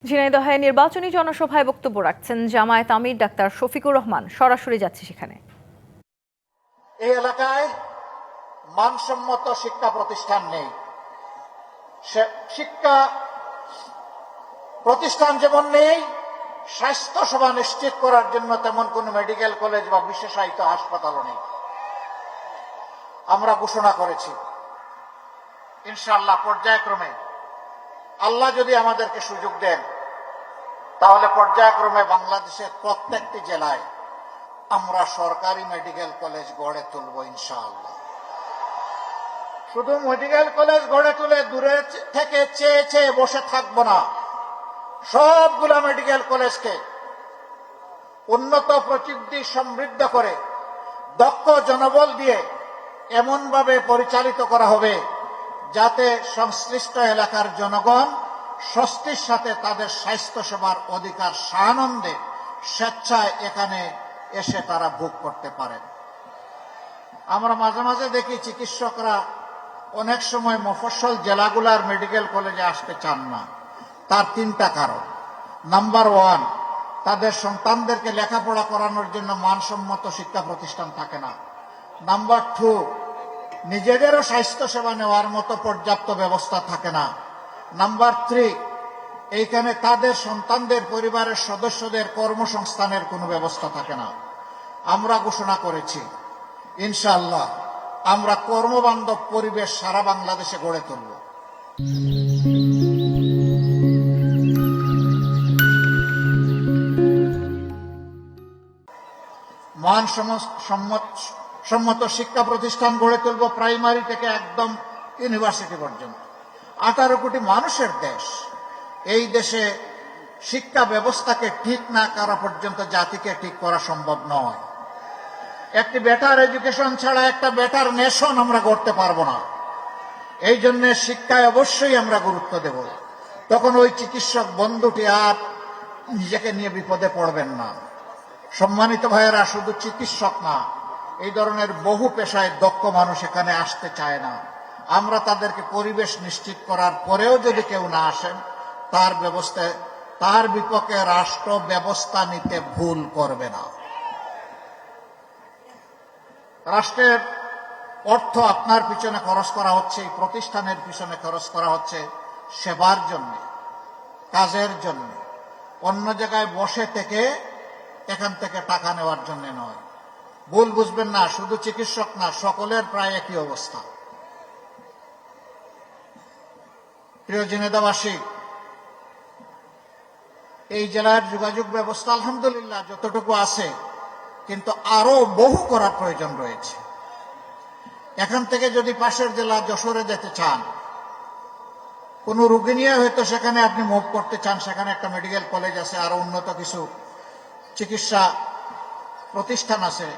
ঝিনাইদহে নির্বাচনী জনসভায় বক্তব্য রাখছেন জামায়াত আমির ডাক্তার শফিকুর রহমান। সরাসরি যাচ্ছে সেখানে। এই এলাকায় মানসম্মত শিক্ষা প্রতিষ্ঠান নেই। শিক্ষা প্রতিষ্ঠান যেমন নেই, স্বাস্থ্য সেবা নিশ্চিত করার জন্য তেমন কোন মেডিকেল কলেজ বা বিশেষায়িত হাসপাতালও নেই। আমরা ঘোষণা করেছি ইনশাআল্লাহ পর্যায়ক্রমে আল্লাহ যদি আমাদেরকে সুযোগ দেন তাহলে পর্যায়ক্রমে বাংলাদেশের প্রত্যেকটি জেলায় আমরা সরকারি মেডিকেল কলেজ গড়ে তুলব ইনশাআল্লাহ। শুধু মেডিকেল কলেজ গড়ে তুলে দূরে থেকে চেয়ে চেয়ে বসে থাকব না, সবগুলা মেডিকেল কলেজকে উন্নত প্রযুক্তি সমৃদ্ধ করে দক্ষ জনবল দিয়ে এমনভাবে পরিচালিত করা হবে যাতে সংশ্লিষ্ট এলাকার জনগণ স্বস্তির সাথে তাদের স্বাস্থ্য সেবার অধিকার সানন্দে স্বেচ্ছায় এখানে এসে তারা ভোগ করতে পারেন। আমরা মাঝে মাঝে দেখি চিকিৎসকরা অনেক সময় মফস্বল জেলাগুলার মেডিকেল কলেজে আসতে চান না। তার তিনটা কারণ। নাম্বার ওয়ান, তাদের সন্তানদেরকে লেখাপড়া করানোর জন্য মানসম্মত শিক্ষা প্রতিষ্ঠান থাকে না। নাম্বার টু, নিজেদেরও স্বাস্থ্য সেবা নেওয়ার মতো পর্যাপ্ত ব্যবস্থা থাকে না। নাম্বার থ্রি, এইখানে তাদের সন্তানদের পরিবারের সদস্যদের কর্মসংস্থানের কোনো ব্যবস্থা থাকে না। আমরা ঘোষণা করেছি ইনশাআল্লাহ আমরা কর্মবান্ধব পরিবেশ সারা বাংলাদেশে গড়ে তুলব। মানসম্মত শিক্ষা প্রতিষ্ঠান গড়ে তুলব প্রাইমারি থেকে একদম ইউনিভার্সিটি পর্যন্ত। 18 কোটি মানুষের দেশ। এই দেশে শিক্ষা ব্যবস্থাকে ঠিক না করা পর্যন্ত জাতিকে ঠিক করা সম্ভব নয়। একটি বেটার এডুকেশন ছাড়া একটা বেটার নেশন আমরা গড়তে পারবো না। এই জন্য শিক্ষায় অবশ্যই আমরা গুরুত্ব দেব। তখন ওই চিকিৎসক বন্ধুটি আর নিজেকে নিয়ে বিপদে পড়বেন না। সম্মানিত ভাইয়েরা, শুধু চিকিৎসক না, এই ধরনের বহু পেশায় দক্ষ মানুষ এখানে আসতে চায় না। আমরা তাদেরকে পরিবেশ নিশ্চিত করার পরেও যদি কেউ না আসেন, তার বিপক্ষে রাষ্ট্র ব্যবস্থা নিতে ভুল করবে না। রাষ্ট্রের অর্থ আপনার পিছনে খরচ করা হচ্ছে, এই প্রতিষ্ঠানের পিছনে খরচ করা হচ্ছে সেবার জন্য, কাজের জন্য। অন্য জায়গায় বসে থেকে এখান থেকে টাকা নেওয়ার জন্য নয়। ভুল বুঝবেন না, শুধু চিকিৎসক না, সকলের প্রায় একই অবস্থা। প্রিয় ঝিনাইদহবাসী, এই জেলার যোগাযোগ ব্যবস্থা আলহামদুলিল্লাহ যতটুকু আছে, কিন্তু আরো বহু করার প্রয়োজন রয়েছে। এখান থেকে যদি পাশের জেলা যশোরে যেতে চান, কোন রোগী নিয়ে হয়তো সেখানে আপনি মুভ করতে চান, সেখানে একটা মেডিকেল কলেজ আছে, আরো উন্নত কিছু চিকিৎসা প্রতিষ্ঠান আছে,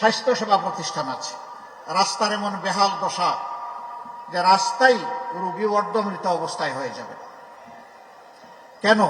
স্বাস্থ্য সেবা প্রতিষ্ঠান আছে। রাস্তার এমন বেহাল দশা যে রাস্তায় রোগী অর্ধমৃত অবস্থায় হয়ে যাবে। কেন?